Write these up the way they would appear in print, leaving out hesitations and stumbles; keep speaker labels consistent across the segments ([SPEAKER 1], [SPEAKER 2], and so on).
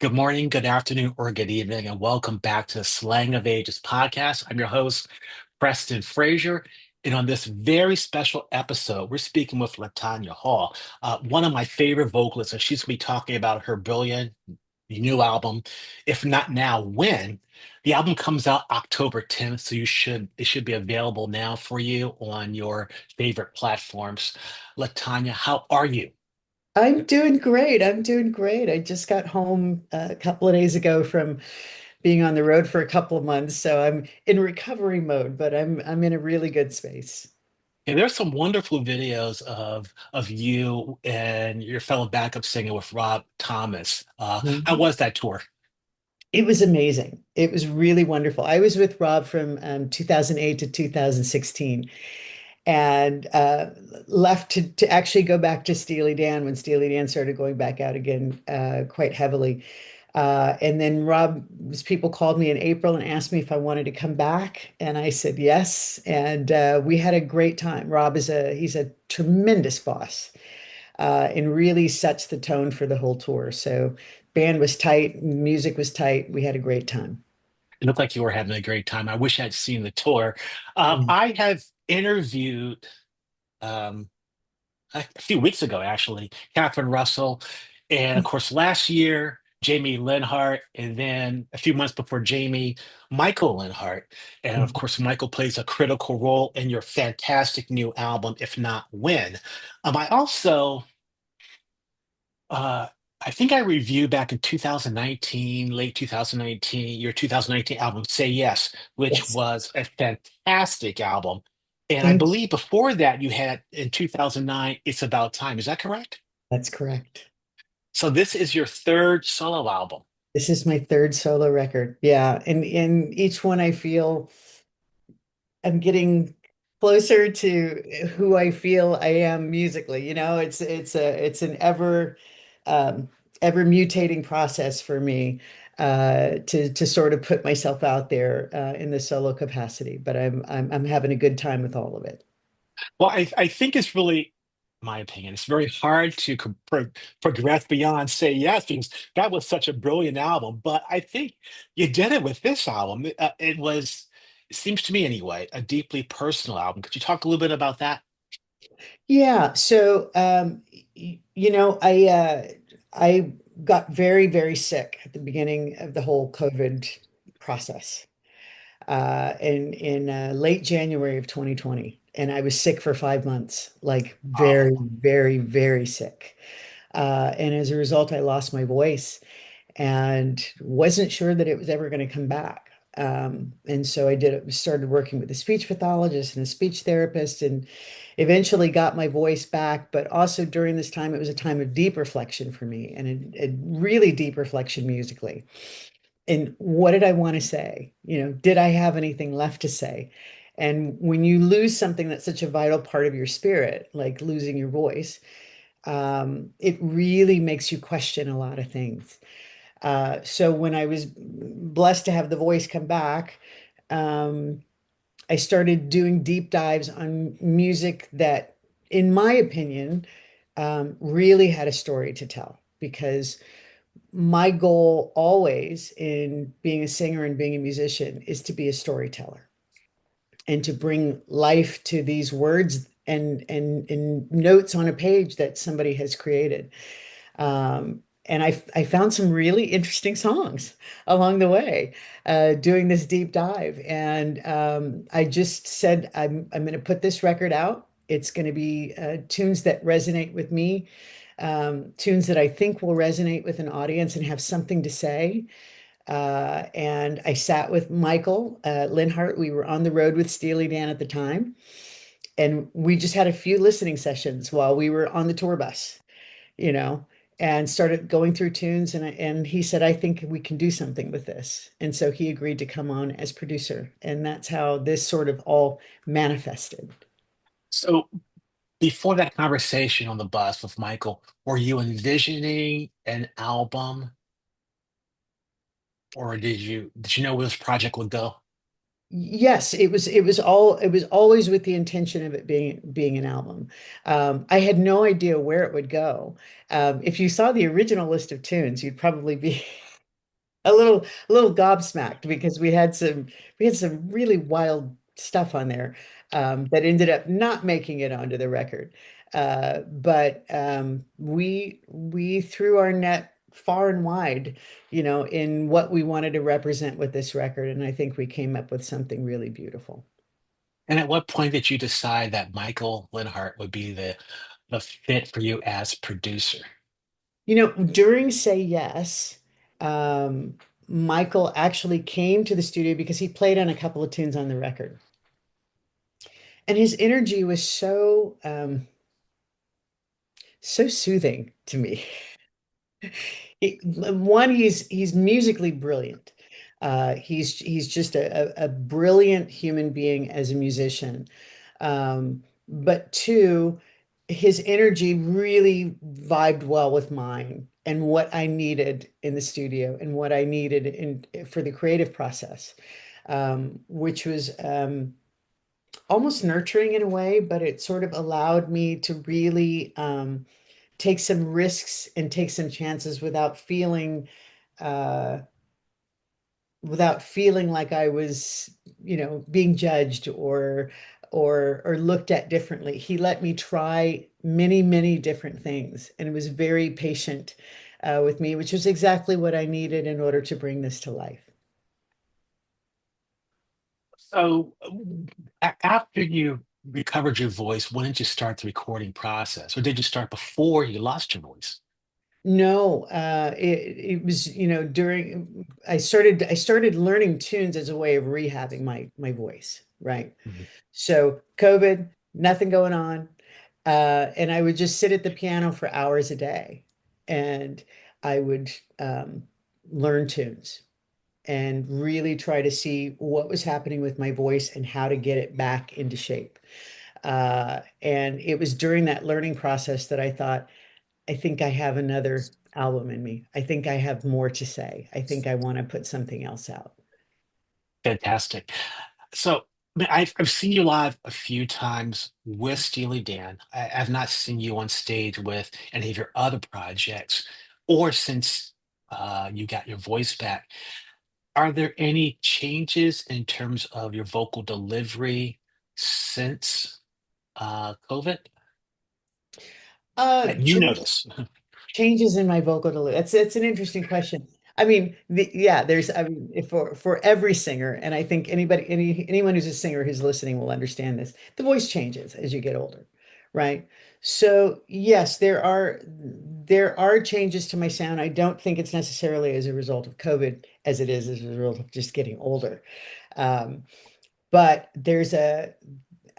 [SPEAKER 1] Good morning, good afternoon, or good evening, and welcome back to the Slang of Ages podcast. I'm your host, Preston Frazier. And on this very special episode, we're speaking with Latanya Hall, one of my favorite vocalists, and she's going to be talking about her brilliant new album, If Not Now, When. The album comes out October 10th, so it should be available now for you on your favorite platforms. Latanya, how are you?
[SPEAKER 2] I'm doing great. I'm doing great. I just got home a couple of days ago from being on the road for a couple of months, so I'm in recovery mode, but I'm in a really good space.
[SPEAKER 1] Yeah, there's some wonderful videos of you and your fellow backup singer with Rob Thomas. How
[SPEAKER 2] Mhm.
[SPEAKER 1] was that tour?
[SPEAKER 2] It was amazing. It was really wonderful. I was with Rob from 2008 to 2016 and left to actually go back to Steely Dan when Steely Dan started going back out again quite heavily. And then people called me in April and asked me if I wanted to come back, and I said yes. And we had a great time. He's a tremendous boss, and really sets the tone for the whole tour. So band was tight, music was tight. We had a great time.
[SPEAKER 1] It looked like you were having a great time. I wish I'd seen the tour.
[SPEAKER 2] Mm.
[SPEAKER 1] I have interviewed um, a few weeks ago, actually, Catherine Russell, and of course, last year, Jamie Linhart, and then a few months before Jamie, Michael Linhart. And of course, Michael plays a critical role in your fantastic new album, If Not When. I also Uh, I think I reviewed back in 2019, late 2019, your 2019 album, Say Yes, which
[SPEAKER 2] Yes,
[SPEAKER 1] was a fantastic album. And I
[SPEAKER 2] thank you.
[SPEAKER 1] believe before that you had in 2009, It's About Time. Is that correct?
[SPEAKER 2] That's correct.
[SPEAKER 1] So this is your third solo album.
[SPEAKER 2] This is my third solo record. Yeah, and in each one I feel I'm getting closer to who I feel I am musically. It's an um, ever mutating process for me to sort of put myself out there in the solo capacity. But I'm having a good time with all of it.
[SPEAKER 1] Well, I think it's really, my opinion, it's very hard to progress beyond Say Yes because that was such a brilliant album. But I think you did it with this album. It seems to me anyway, a deeply personal album. Could you talk a little bit about that?
[SPEAKER 2] Yeah, so I got very, very sick at the beginning of the whole COVID process. In late January of 2020. And I was sick for 5 months, like
[SPEAKER 1] Oh,
[SPEAKER 2] very, very, very sick. And as a result, I lost my voice and wasn't sure that it was ever going to come back. And so started working with a speech pathologist and a speech therapist, and eventually got my voice back. But also during this time, it was a time of deep reflection for me, and a really deep reflection musically. And what did I want to say? Did I have anything left to say? And when you lose something that's such a vital part of your spirit, like losing your voice, it really makes you question a lot of things. So when I was blessed to have the voice come back, um, I started doing deep dives on music that, in my opinion, really had a story to tell. Because my goal always in being a singer and being a musician is to be a storyteller and to bring life to these words and notes on a page that somebody has created. And I found some really interesting songs along the way, doing this deep dive. And I just said, I'm going to put this record out. It's going to be tunes that resonate with me, tunes that I think will resonate with an audience and have something to say. And I sat with Michael Linhart. We were on the road with Steely Dan at the time, and we just had a few listening sessions while we were on the tour bus, you know, and started going through tunes. And he said, I think we can do something with this. And so he agreed to come on as producer. And that's how this sort of all manifested.
[SPEAKER 1] so before that conversation on the bus with Michael, were you envisioning an album, or did you know where this project would go?
[SPEAKER 2] Yes, it was always with the intention of it being an album. I had no idea where it would go. If you saw the original list of tunes, you'd probably be a little gobsmacked because we had some really wild stuff on there that ended up not making it onto the record. But we threw our net far and wide, you know, in what we wanted to represent with this record, and I think we came up with something really beautiful.
[SPEAKER 1] And at what point did you decide that Michael Linhart would be the fit for you as producer?
[SPEAKER 2] You know, during Say Yes, Michael actually came to the studio because he played on a couple of tunes on the record. And his energy was so soothing to me. One, he's musically brilliant. He's just a brilliant human being as a musician. But two, his energy really vibed well with mine and what I needed in the studio and what I needed in for the creative process, which was almost nurturing in a way, but it sort of allowed me to really take some risks and take some chances uh, without feeling like I was, you know, being judged or looked at differently. He let me try many, many different things, and it was very patient with me, which was exactly what I needed in order to bring this to life.
[SPEAKER 1] So, after you recovered your voice, when did you start the recording process, or did you start before you lost your voice?
[SPEAKER 2] No, it was, you know, during I started learning tunes as a way of rehabbing my voice, right?
[SPEAKER 1] Mhm.
[SPEAKER 2] So COVID, nothing going on. And I would just sit at the piano for hours a day and I would learn tunes and really try to see what was happening with my voice and how to get it back into shape. And it was during that learning process that I thought, I think I have another album in me. I think I have more to say. I think I want to put something else out.
[SPEAKER 1] Fantastic. So, I mean, I've seen you live a few times with Steely Dan. I've not seen you on stage with any of your other projects, or since you got your voice back. Are there any changes in terms of your vocal delivery since COVID
[SPEAKER 2] Uh,
[SPEAKER 1] that you
[SPEAKER 2] change,
[SPEAKER 1] notice?
[SPEAKER 2] Changes in my vocal delivery. That's an interesting question. I mean, yeah, there's, I mean, if for every singer, and I think anyone who's a singer who's listening will understand this, the voice changes as you get older, right? So yes, there are changes to my sound. I don't think it's necessarily as a result of COVID as it is as a result of just getting older. Um, but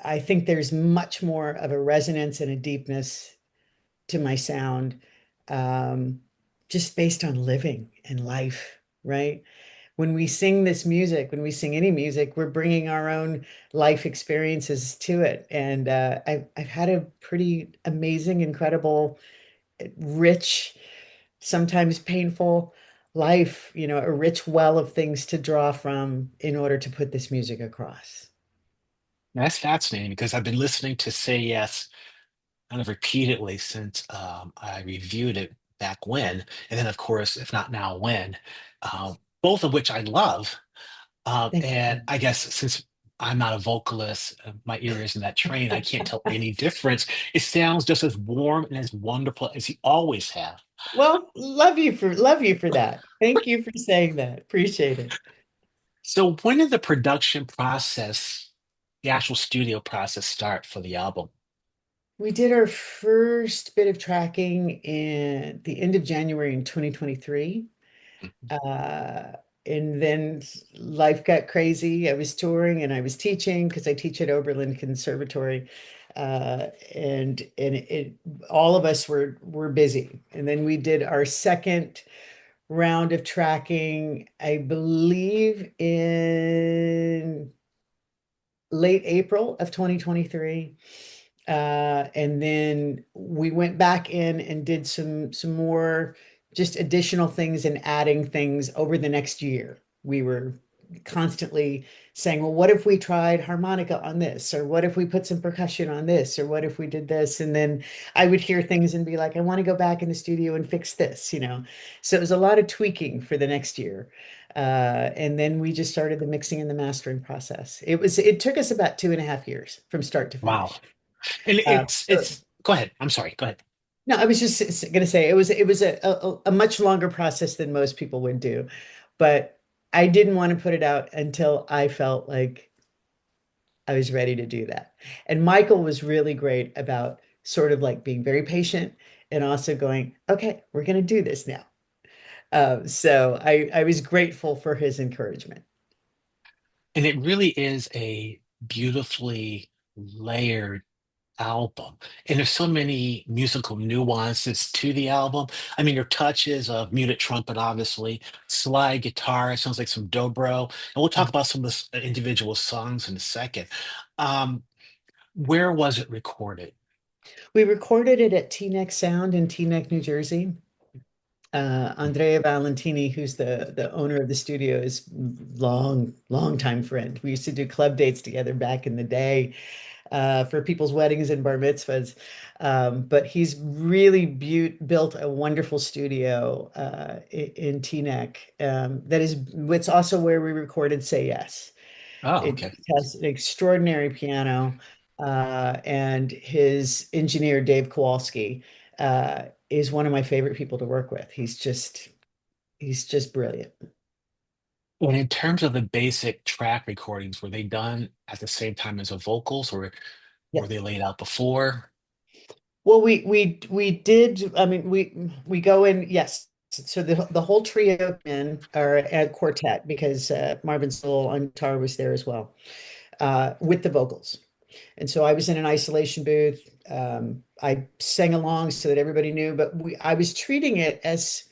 [SPEAKER 2] I think there's much more of a resonance and a deepness to my sound, um, just based on living and life, right? When we sing this music, when we sing any music, we're bringing our own life experiences to it. And I've had a pretty amazing, incredible, rich, sometimes painful life, you know, a rich well of things to draw from in order to put this music across.
[SPEAKER 1] That's fascinating because I've been listening to Say Yes kind of repeatedly since I reviewed it back when, and then of course, if not now, when, both of which I love.
[SPEAKER 2] Thank
[SPEAKER 1] And
[SPEAKER 2] you.
[SPEAKER 1] I guess since I'm not a vocalist, my ear isn't that trained, I can't tell any difference. It sounds just as warm and as wonderful as you always have.
[SPEAKER 2] Well, love you for that. Thank you for saying that. Appreciate it.
[SPEAKER 1] So when did the production process, the actual studio process start for the album?
[SPEAKER 2] We did our first bit of tracking in the end of January in 2023. Uh, and then life got crazy. I was touring and I was teaching because I teach at Oberlin Conservatory. And all of us were busy. And then we did our second round of tracking, I believe in late April of 2023. And then we went back in and did some more just additional things and adding things over the next year. constantly saying, well, what if we tried harmonica on this? Or what if we put some percussion on this? Or what if we did this? And then I would hear things and be like, I want to go back in the studio and fix this, you know? So it was a lot of tweaking for the next year. And then we just started the mixing and the mastering process. It took us about 2.5 years from start to
[SPEAKER 1] Wow.
[SPEAKER 2] finish.
[SPEAKER 1] And
[SPEAKER 2] So
[SPEAKER 1] go ahead. I'm sorry. Go ahead.
[SPEAKER 2] no, I was just going to say it was a much longer process than most people would do, but I didn't want to put it out until I felt like I was ready to do that. And Michael was really great about sort of like being very patient and also going, okay, we're going to do this now. So I was grateful for his encouragement.
[SPEAKER 1] And it really is a beautifully layered album. And there's so many musical nuances to the album. I mean, your touches of muted trumpet, obviously, slide guitar, it sounds like some dobro. And we'll talk
[SPEAKER 2] Uh,
[SPEAKER 1] about some of the individual songs in a second. Um, where was it recorded?
[SPEAKER 2] we recorded it at Teaneck Sound in Teaneck, New Jersey. Andrea Valentini, who's the owner of the studio, is long time friend. We used to do club dates together back in the day for people's weddings and bar mitzvahs. But he's really built a wonderful studio in Teaneck. That is, it's also where we recorded "Say Yes."
[SPEAKER 1] Oh,
[SPEAKER 2] It
[SPEAKER 1] okay.
[SPEAKER 2] has an extraordinary piano, and his engineer, Dave Kowalski, is one of my favorite people to work with. He's just brilliant.
[SPEAKER 1] And in terms of the basic track recordings, were they done at the same time as the vocals, or were they
[SPEAKER 2] Yes.
[SPEAKER 1] laid out before?
[SPEAKER 2] Well, we did. I mean, we go in. Yes. So the whole trio in are at quartet because Marvin Soul on guitar was there as well with the vocals. And so I was in an isolation booth. I sang along so that everybody knew, but I was treating it as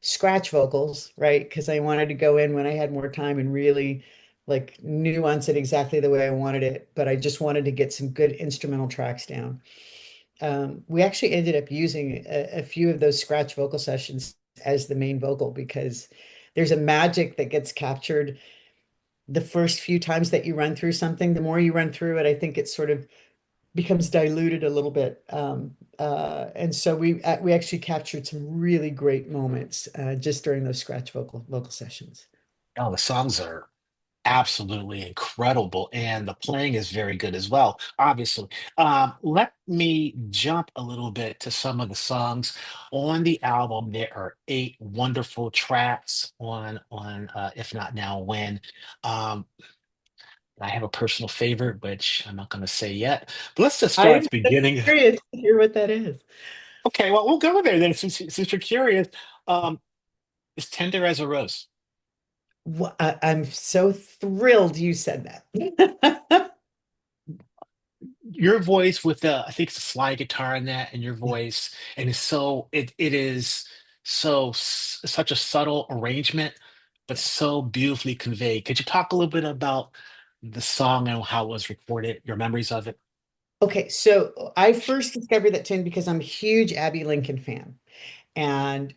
[SPEAKER 2] scratch vocals, right? Because I wanted to go in when I had more time and really like nuance it exactly the way I wanted it. But I just wanted to get some good instrumental tracks down. We actually ended up using a few of those scratch vocal sessions as the main vocal because there's a magic that gets captured the first few times that you run through something. The more you run through it, I think it sort of becomes diluted a little bit. And so we actually captured some really great moments just during those scratch vocal sessions.
[SPEAKER 1] Oh, the songs are absolutely incredible, and the playing is very good as well, obviously. Let me jump a little bit to some of the songs on the album. There are 8 wonderful tracks on If Not Now When. Um, I have a personal favorite, which I'm not going to say yet. But let's just start at
[SPEAKER 2] I'm
[SPEAKER 1] the beginning.
[SPEAKER 2] curious to hear what that is.
[SPEAKER 1] Okay, well, we'll go there then since you're curious. Um, it's Tender as a Rose.
[SPEAKER 2] I'm so thrilled you said that.
[SPEAKER 1] Your voice with the I think it's a slide guitar in that, and your voice, and it is such a subtle arrangement, but
[SPEAKER 2] Yeah.
[SPEAKER 1] so beautifully conveyed. Could you talk a little bit about the song and how it was recorded, your memories of it?
[SPEAKER 2] Okay, so I first discovered that tune because I'm a huge Abby Lincoln fan. And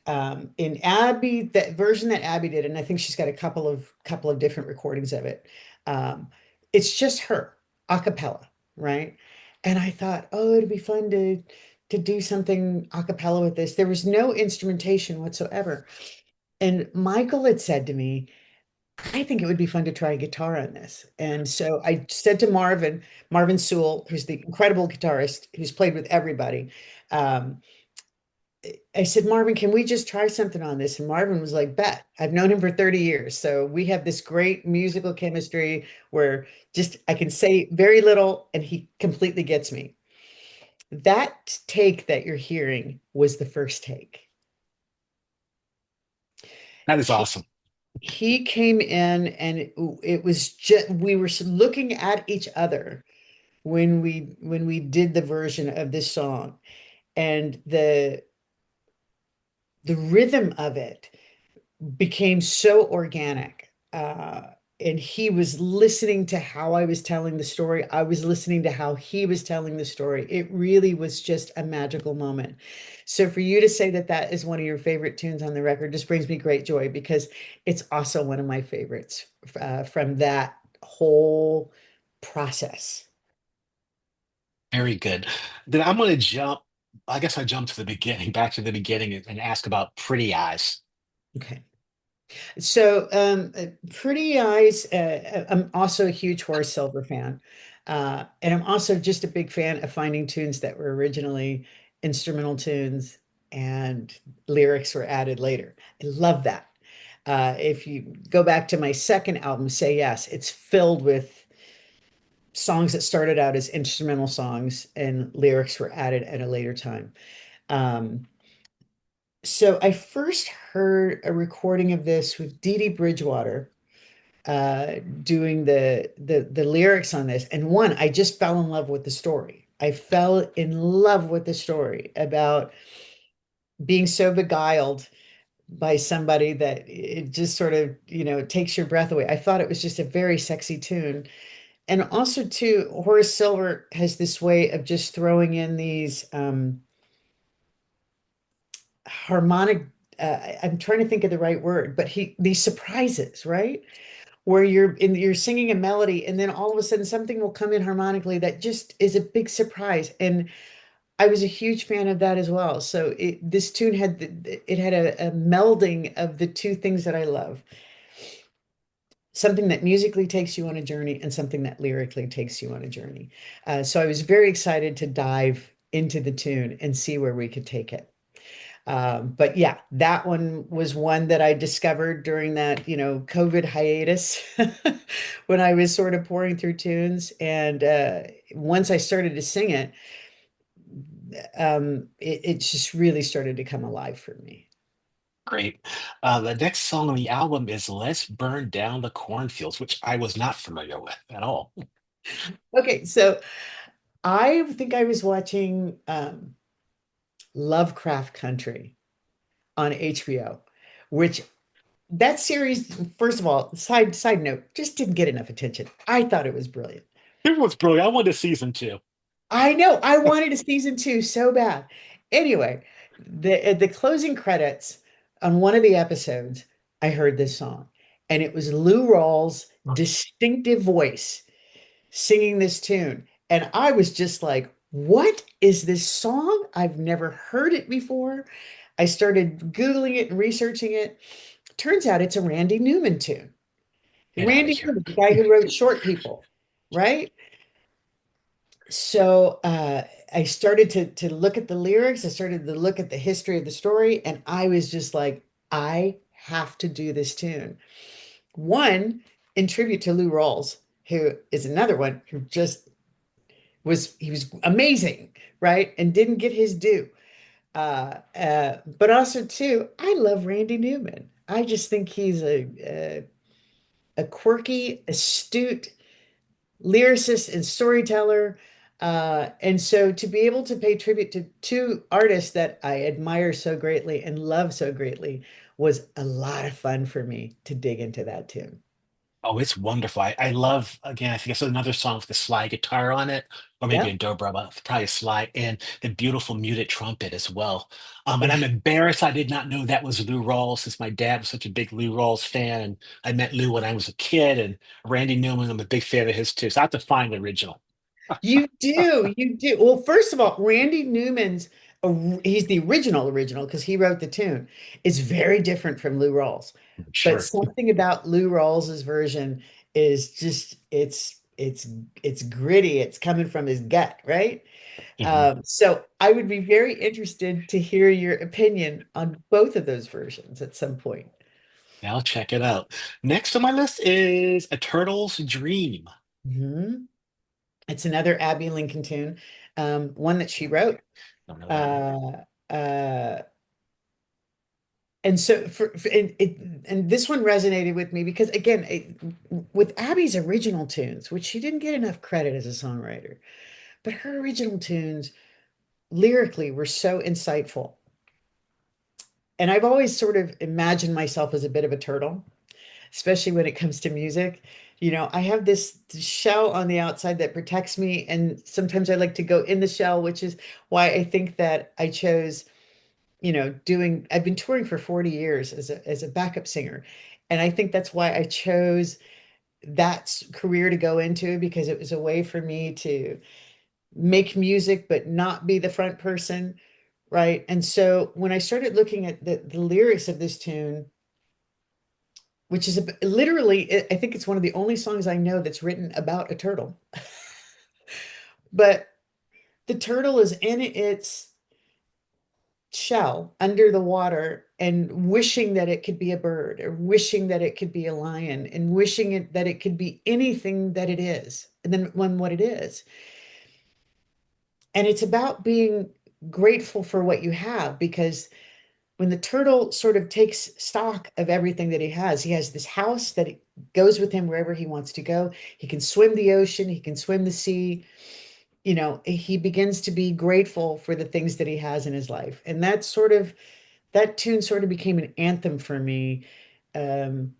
[SPEAKER 2] in Abby, that version that Abby did, and I think she's got a couple of different recordings of it. Um, it's just her a cappella, right? And I thought, oh, it'd be fun to do something a cappella with this. There was no instrumentation whatsoever. And Michael had said to me, I think it would be fun to try guitar on this. And so I said to Marvin Sewell, who's the incredible guitarist who's played with everybody. Um, I said, Marvin, can we just try something on this? And Marvin was like, bet. I've known him for 30 years. So we have this great musical chemistry where just I can say very little and he completely gets me. That take that you're hearing was the first take.
[SPEAKER 1] That is
[SPEAKER 2] He
[SPEAKER 1] awesome.
[SPEAKER 2] he came in and it was just we were looking at each other when we did the version of this song and the rhythm of it became so organic. and he was listening to how I was telling the story. I was listening to how he was telling the story. It really was just a magical moment. So for you to say that that is one of your favorite tunes on the record just brings me great joy because it's also one of my favorites from that whole process.
[SPEAKER 1] Very good. Then I'm going to jump. I guess I jump to the beginning, back to the beginning, and ask about Pretty Eyes.
[SPEAKER 2] Okay. So, Pretty Eyes, I'm also a huge Horace Silver fan. And I'm also just a big fan of finding tunes that were originally instrumental tunes and lyrics were added later. I love that. If you go back to my second album, Say Yes, it's filled with songs that started out as instrumental songs and lyrics were added at a later time. Um, so I first heard a recording of this with Dee Dee Bridgewater doing the lyrics on this. And one, I just fell in love with the story. I fell in love with the story about being so beguiled by somebody that it just sort of, takes your breath away. I thought it was just a very sexy tune. And also, too, Horace Silver has this way of just throwing in these harmonic, I'm trying to think of the right word, but these surprises, right? Where you're singing a melody and then all of a sudden something will come in harmonically that just is a big surprise. And I was a huge fan of that as well. So this tune had it had a melding of the two things that I love. Something that musically takes you on a journey and something that lyrically takes you on a journey. So I was very excited to dive into the tune and see where we could take it. But yeah, that one was one that I discovered during that, COVID hiatus when I was sort of pouring through tunes. And once I started to sing it, it just really started to come alive for me.
[SPEAKER 1] Great. The next song on the album is Let's Burn Down the Cornfields, which I was not familiar with at all.
[SPEAKER 2] Okay, so I think I was watching Lovecraft Country on HBO, which that series, first of all, side note, just didn't get enough attention. I thought it was brilliant.
[SPEAKER 1] It was brilliant. I wanted a season two.
[SPEAKER 2] I know. I wanted a season two so bad. Anyway, the closing credits on one of the episodes, I heard this song, and it was Lou Rawls' distinctive voice singing this tune, and I was just like, "What is this song? I've never heard it before." I started Googling it and researching it. Turns out it's a Randy Newman tune.
[SPEAKER 1] Get out of
[SPEAKER 2] Randy
[SPEAKER 1] here.
[SPEAKER 2] Newman, the guy who wrote Short People, right? So I started to look at the lyrics. I started to look at the history of the story, and I was just like, I have to do this tune. One, in tribute to Lou Rawls, who is another one who just he was amazing, right? And didn't get his due. But also too, I love Randy Newman. I just think he's a quirky, astute lyricist and storyteller. And so to be able to pay tribute to two artists that I admire so greatly and love so greatly was a lot of fun for me to dig into that tune.
[SPEAKER 1] Oh, it's wonderful. I love, again, I think it's another song with the slide guitar on it, or maybe a
[SPEAKER 2] Yep.
[SPEAKER 1] dobro, but probably a slide, and the beautiful muted trumpet as well. And
[SPEAKER 2] Yeah.
[SPEAKER 1] I'm embarrassed I did not know that was Lou Rawls, since my dad was such a big Lou Rawls fan. And I met Lou when I was a kid, and Randy Newman, I'm a big fan of his too. So I have to find the original.
[SPEAKER 2] You do, you do. Well, first of all, Randy Newman's, he's the original because he wrote the tune, is very different from Lou Rawls. But
[SPEAKER 1] Sure.
[SPEAKER 2] something about Lou Rawls's version is just, it's gritty. It's coming from his gut, right?
[SPEAKER 1] Mhm.
[SPEAKER 2] So I would be very interested to hear your opinion on both of those versions at some point.
[SPEAKER 1] Now check it out. Next on my list is A Turtle's Dream.
[SPEAKER 2] Mhm. It's another Abby Lincoln tune, one that she
[SPEAKER 1] Okay.
[SPEAKER 2] wrote.
[SPEAKER 1] Don't know that one.
[SPEAKER 2] Uh, uh, and so and this one resonated with me because again, with Abby's original tunes, which she didn't get enough credit as a songwriter, but her original tunes lyrically were so insightful. And I've always sort of imagined myself as a bit of a turtle. especially when it comes to music. I have this shell on the outside that protects me, and sometimes I like to go in the shell, which is why I think that I chose, I've been touring for 40 years as a backup singer. And I think that's why I chose that career to go into, because it was a way for me to make music but not be the front person, right? And so when I started looking at the lyrics of this tune, which is literally, I think it's one of the only songs I know that's written about a turtle. But the turtle is in its shell under the water and wishing that it could be a bird, or wishing that it could be a lion, and wishing that it could be anything that it is, and then when what it is. And it's about being grateful for what you have, because when the turtle sort of takes stock of everything that he has this house that goes with him wherever he wants to go. He can swim the ocean, he can swim the sea. He begins to be grateful for the things that he has in his life. And that tune sort of became an anthem for me, um,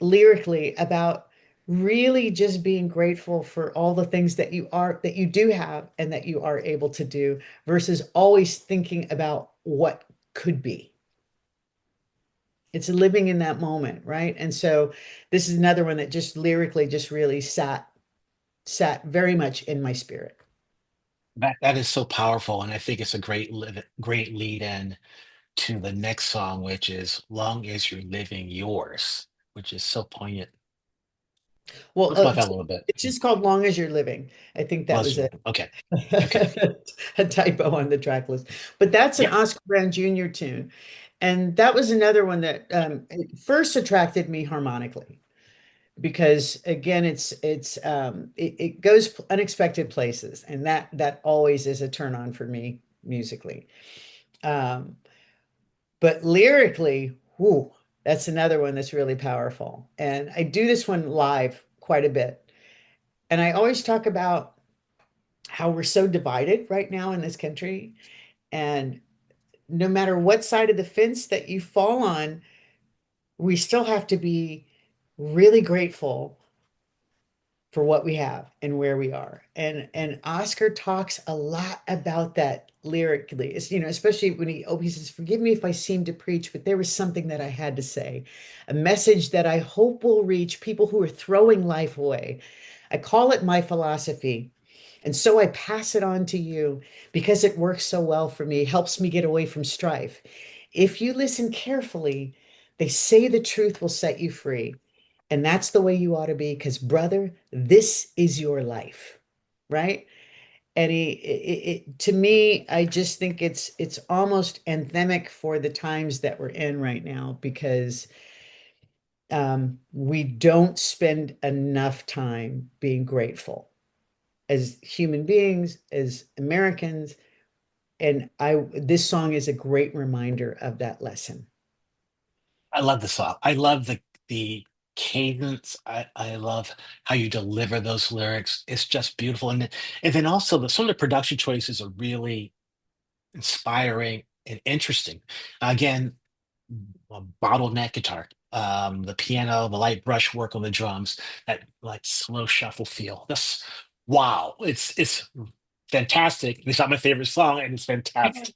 [SPEAKER 2] lyrically, about really just being grateful for all the things that you do have and that you are able to do, versus always thinking about what could be. It's living in that moment, right? And so this is another one that just lyrically just really sat very much in my spirit.
[SPEAKER 1] That is so powerful, and I think it's a great lead in to the next song, which is "Long Is You're Living Yours," which is so poignant.
[SPEAKER 2] Well,
[SPEAKER 1] Talk about that a little bit.
[SPEAKER 2] it's just called Long as You're Living. I think that was
[SPEAKER 1] Leslie.
[SPEAKER 2] a
[SPEAKER 1] Okay. Okay.
[SPEAKER 2] a typo on the track list. But that's an
[SPEAKER 1] Yep.
[SPEAKER 2] Oscar Brown Jr. tune. And that was another one that it first attracted me harmonically, because again, it goes unexpected places, and that always is a turn on for me musically. Um, but lyrically, whoo, that's another one that's really powerful. And I do this one live quite a bit. And I always talk about how we're so divided right now in this country. And no matter what side of the fence that you fall on, we still have to be really grateful for what we have and where we are. And Oscar talks a lot about that lyrically. It's, especially when he says, "Forgive me if I seem to preach, but there was something that I had to say, a message that I hope will reach people who are throwing life away. I call it my philosophy. And so I pass it on to you because it works so well for me, helps me get away from strife. If you listen carefully, they say the truth will set you free. And that's the way you ought to be, because, brother, this is your life." Right? And to me, I just think it's almost anthemic for the times that we're in right now, because we don't spend enough time being grateful as human beings, as Americans. And this song is a great reminder of that lesson.
[SPEAKER 1] I love the song. I love the cadence. I love how you deliver those lyrics. It's just beautiful. And then also some of the production choices are really inspiring and interesting. Again, a bottleneck guitar, the piano, the light brush work on the drums, that like slow shuffle feel. That's wow. It's fantastic. It's not my favorite song, and it's fantastic.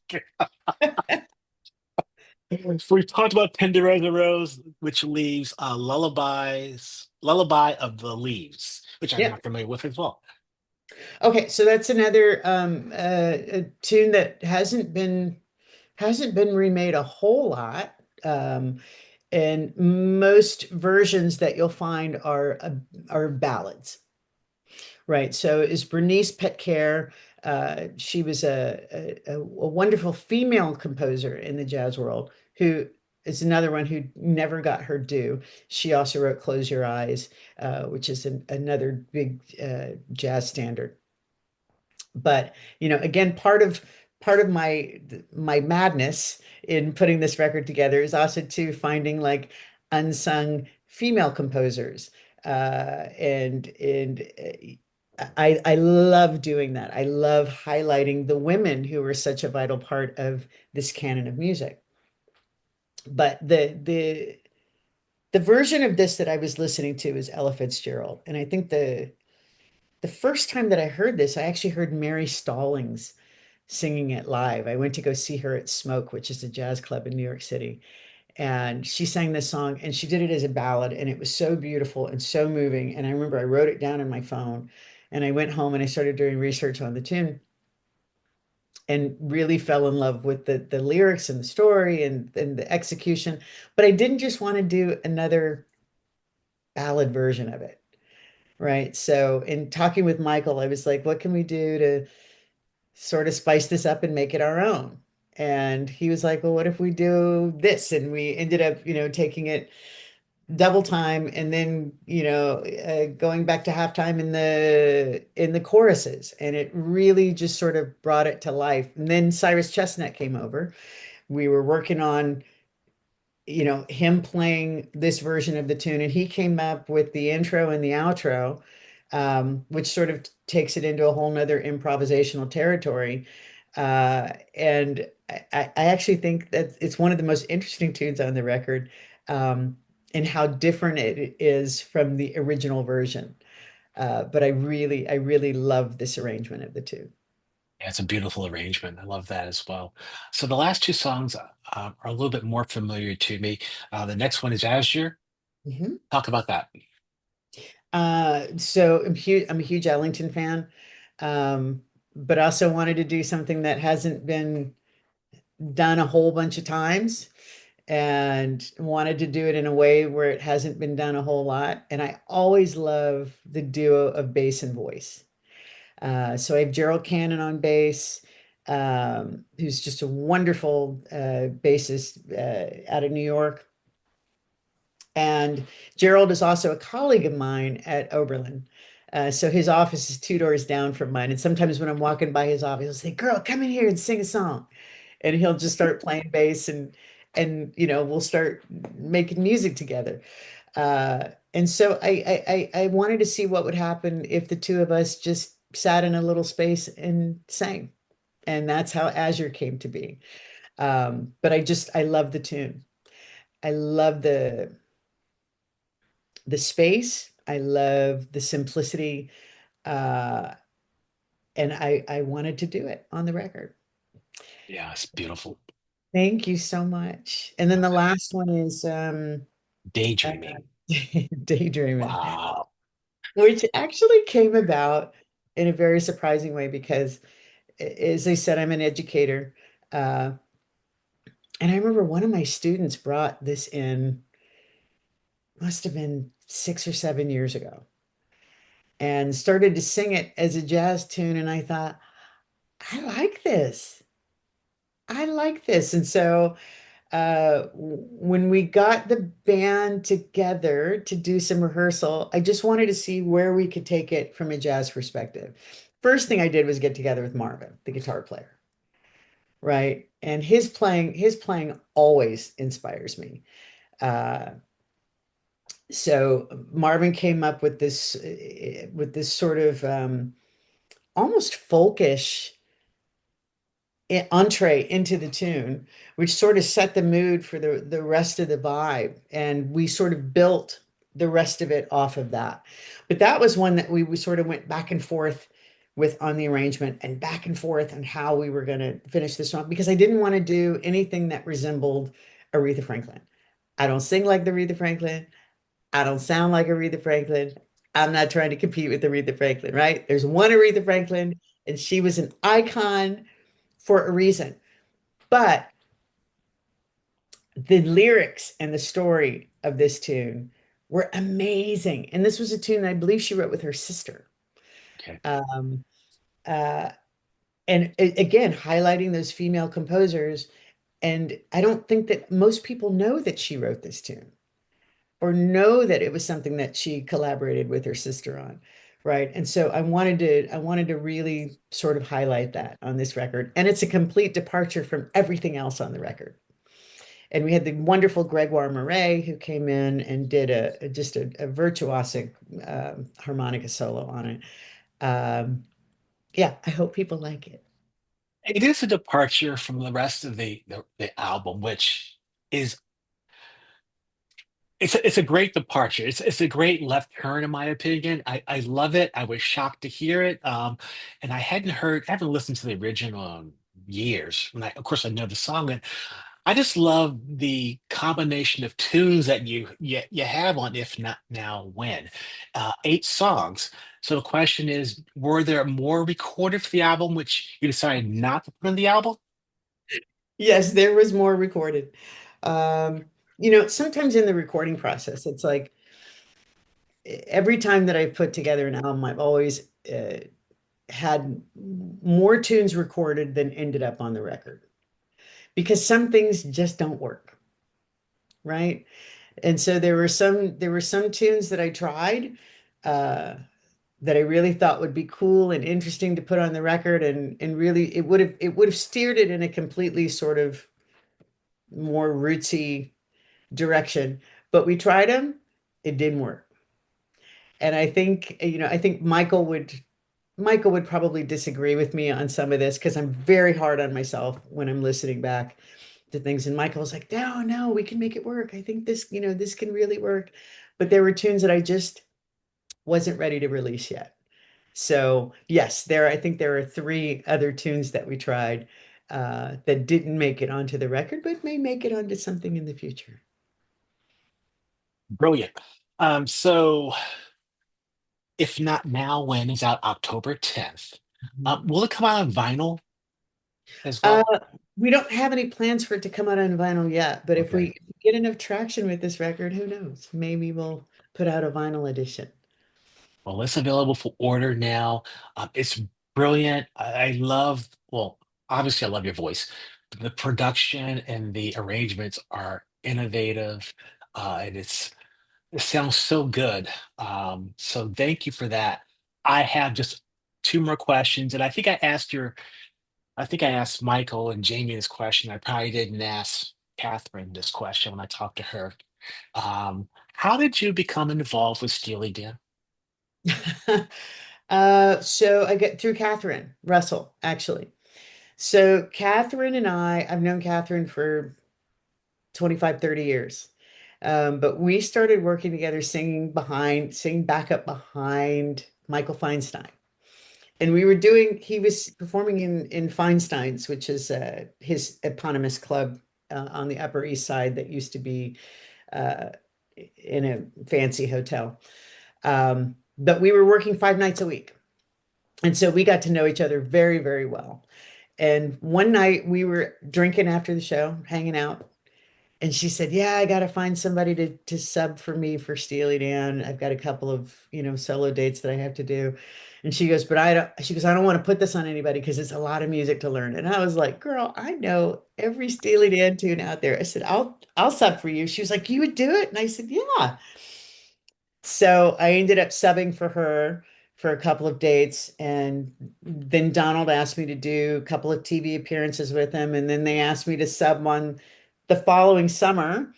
[SPEAKER 1] So we've talked about Tender as a Rose, which leaves Lullaby of the Leaves, which I'm
[SPEAKER 2] Yeah.
[SPEAKER 1] not familiar with as well.
[SPEAKER 2] Okay, so that's another a tune that hasn't been remade a whole lot. And most versions that you'll find are ballads, right? So is Bernice Petcare. She was a wonderful female composer in the jazz world, who is another one who never got her due. She also wrote "Close Your Eyes," which is another big jazz standard. But again, part of my madness in putting this record together is also to finding like unsung female composers, and I love doing that. I love highlighting the women who are such a vital part of this canon of music. But the The version of this that I was listening to is Ella Fitzgerald, and I think the first time that I heard this, I actually heard Mary Stallings singing it live. I went to go see her at Smoke, which is a jazz club in New York City, and she sang this song, and she did it as a ballad, and it was so beautiful and so moving. And I remember I wrote it down in my phone, and I went home and I started doing research on the tune and really fell in love with the lyrics and the story and the execution. But I didn't just want to do another ballad version of it. Right. So in talking with Michael, I was like, what can we do to sort of spice this up and make it our own? And he was like, well, what if we do this? And we ended up, taking it double time and then, going back to halftime in the choruses. And it really just sort of brought it to life. And then Cyrus Chestnut came over. We were working on him playing this version of the tune, and he came up with the intro and the outro, which sort of takes it into a whole nother improvisational territory. And I actually think that it's one of the most interesting tunes on the record, and how different it is from the original version. But I really love this arrangement of the two.
[SPEAKER 1] Yeah, it's a beautiful arrangement. I love that as well. So the last two songs are a little bit more familiar to me. The next one is Azure.
[SPEAKER 2] Mhm.
[SPEAKER 1] Talk about that.
[SPEAKER 2] So I'm a huge Ellington fan, um, but also wanted to do something that hasn't been done a whole bunch of times and wanted to do it in a way where it hasn't been done a whole lot. And I always love the duo of bass and voice. So I have Gerald Cannon on bass, who's just a wonderful bassist out of New York. And Gerald is also a colleague of mine at Oberlin. So his office is two doors down from mine. And sometimes when I'm walking by his office, he'll say, "Girl, come in here and sing a song." And he'll just start playing bass and we'll start making music together. And so I wanted to see what would happen if the two of us just sat in a little space and sang. And that's how Azure came to be. But I love the tune. I love the space. I love the simplicity. Uh, and I wanted to do it on the record.
[SPEAKER 1] Yeah, it's beautiful.
[SPEAKER 2] Thank you so much. And then the last one is uh,
[SPEAKER 1] Daydreaming.
[SPEAKER 2] Daydreaming,
[SPEAKER 1] Wow.
[SPEAKER 2] which actually came about in a very surprising way because, as I said, I'm an educator. Uh, and I remember one of my students brought this in, must have been 6 or 7 years ago, and started to sing it as a jazz tune. And I thought, I like this. I like this. And so when we got the band together to do some rehearsal, I just wanted to see where we could take it from a jazz perspective. First thing I did was get together with Marvin, the guitar player, right? And his playing always inspires me. Uh, so Marvin came up with this sort of almost folkish entree into the tune, which sort of set the mood for the rest of the vibe. And we sort of built the rest of it off of that. But that was one that we sort of went back and forth with on the arrangement and back and forth on how we were going to finish this song because I didn't want to do anything that resembled Aretha Franklin. I don't sing like the Aretha Franklin. I don't sound like Aretha Franklin. I'm not trying to compete with Aretha Franklin, right? There's one Aretha Franklin, and she was an icon for a reason. But the lyrics and the story of this tune were amazing. And this was a tune I believe she wrote with her sister.
[SPEAKER 1] Okay.
[SPEAKER 2] Um, uh, and again, highlighting those female composers. And I don't think that most people know that she wrote this tune or know that it was something that she collaborated with her sister on. Right. And so I wanted to really sort of highlight that on this record. And it's a complete departure from everything else on the record. And we had the wonderful Gregoire Murray who came in and did just a virtuosic harmonica solo on it. Um, yeah, I hope people like it.
[SPEAKER 1] It is a departure from the rest of the album, which is it's a great departure. It's a great left turn, in my opinion. I love it. I was shocked to hear it. And I haven't listened to the original in years. And of course, I know the song, and I just love the combination of tunes that you have on If Not Now, When. 8 songs. So the question is, were there more recorded for the album, which you decided not to put on the album?
[SPEAKER 2] Yes, there was more recorded. Um, sometimes in the recording process, it's like every time that I've put together an album, I've always had more tunes recorded than ended up on the record because some things just don't work, right? And so there were some tunes that I tried uh, that I really thought would be cool and interesting to put on the record, and really it would have steered it in a completely sort of more rootsy direction. But we tried them, it didn't work. And I think Michael would probably disagree with me on some of this because I'm very hard on myself when I'm listening back to things. And Michael's like, no, no, we can make it work. I think this can really work. But there were tunes that I just wasn't ready to release yet. So yes, I think there are three other tunes that we tried that didn't make it onto the record, but may make it onto something in the future.
[SPEAKER 1] Brilliant. So If Not Now, When is out October 10th. Will it come out on vinyl as
[SPEAKER 2] Uh,
[SPEAKER 1] well?
[SPEAKER 2] we don't have any plans for it to come out on vinyl yet, but if we
[SPEAKER 1] Okay.
[SPEAKER 2] if we get enough traction with this record, who knows? Maybe we'll put out a vinyl edition.
[SPEAKER 1] Well, it's available for order now. It's brilliant. I love, well, obviously, I love your voice. But the production and the arrangements are innovative, and it sounds so good. So thank you for that. I have just 2 more questions, and I think I asked Michael and Jamie this question. I probably didn't ask Catherine this question when I talked to her. How did you become involved with Steely Dan?
[SPEAKER 2] So I get through Catherine Russell, actually. So Catherine and I've known Catherine for 25, 30 years. But we started working together singing backup behind Michael Feinstein. And he was performing in Feinstein's, which is his eponymous club on the Upper East Side that used to be uh, in a fancy hotel. But we were working 5 nights a week. And so we got to know each other very, very well. And one night we were drinking after the show, hanging out, and she said, "Yeah, I got to find somebody to sub for me for Steely Dan. I've got a couple of, solo dates that I have to do." And she goes, "But I don't," she goes, "I don't want to put this on anybody because it's a lot of music to learn." And I was like, "Girl, I know every Steely Dan tune out there." I said, "I'll sub for you." She was like, "You would do it?" And I said, "Yeah." So I ended up subbing for her for a couple of dates. And then Donald asked me to do a couple of TV appearances with him. And then they asked me to sub on the following summer.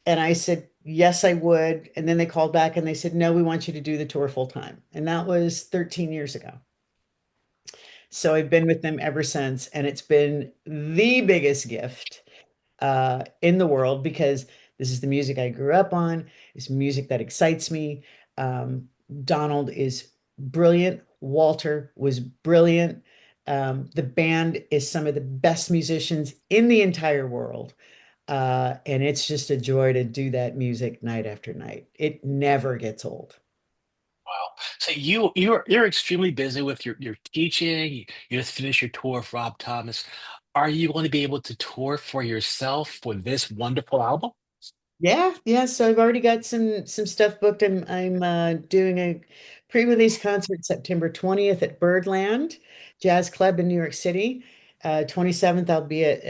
[SPEAKER 2] And I said, yes, I would. And then they called back and they said, no, we want you to do the tour full time. And that was 13 years ago. So I've been with them ever since. And it's been the biggest gift in the world because this is the music I grew up on. It's music that excites me. Um, Donald is brilliant. Walter was brilliant. The band is some of the best musicians in the entire world. And it's just a joy to do that music night after night. It never gets old.
[SPEAKER 1] Wow. So you're extremely busy with your teaching. You just finished your tour with Rob Thomas. Are you going to be able to tour for yourself for this wonderful album?
[SPEAKER 2] Yeah, yeah. So I've already got some stuff booked. I'm doing a pre-release concert September 20th at Birdland Jazz Club in New York City. 27th, I'll be at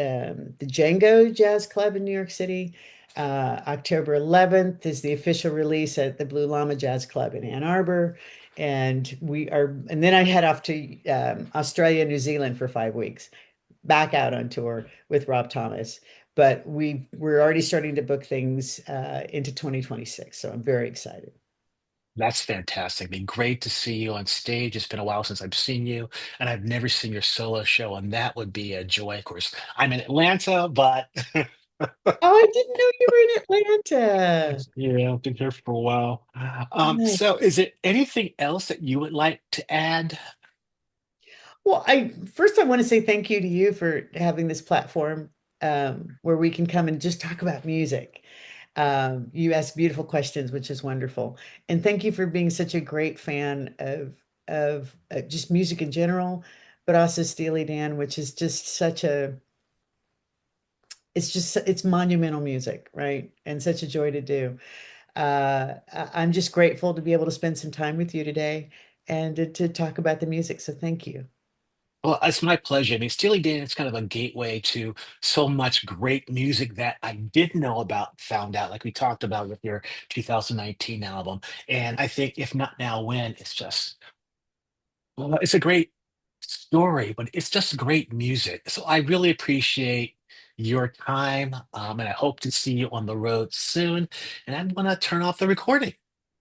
[SPEAKER 2] the Django Jazz Club in New York City. October 11th is the official release at the Blue Llama Jazz Club in Ann Arbor. And then I head off to Australia, New Zealand for 5 weeks, back out on tour with Rob Thomas. But we're already starting to book things into 2026. So I'm very excited.
[SPEAKER 1] That's fantastic. It'd be great to see you on stage. It's been a while since I've seen you, and I've never seen your solo show, and that would be a joy. Of course, I'm in Atlanta, but
[SPEAKER 2] Oh, I didn't know you were in Atlanta.
[SPEAKER 1] Yeah, I've been here for a while.
[SPEAKER 2] Nice.
[SPEAKER 1] So is there anything else that you would like to add?
[SPEAKER 2] Well, I want to say thank you to you for having this platform where we can come and just talk about music. You ask beautiful questions, which is wonderful, and thank you for being such a great fan of just music in general, but also Steely Dan, which is just such a it's monumental music, right? And such a joy to do. I'm just grateful to be able to spend some time with you today and to talk about the music. So thank you.
[SPEAKER 1] Well, it's my pleasure. I mean, Steely Dan is kind of a gateway to so much great music that I didn't know about, found out, like we talked about with your 2019 album. And I think if not now, when, it's just, well, it's a great story, but it's just great music. So I really appreciate your time, and I hope to see you on the road soon. And I'm going to turn off the recording.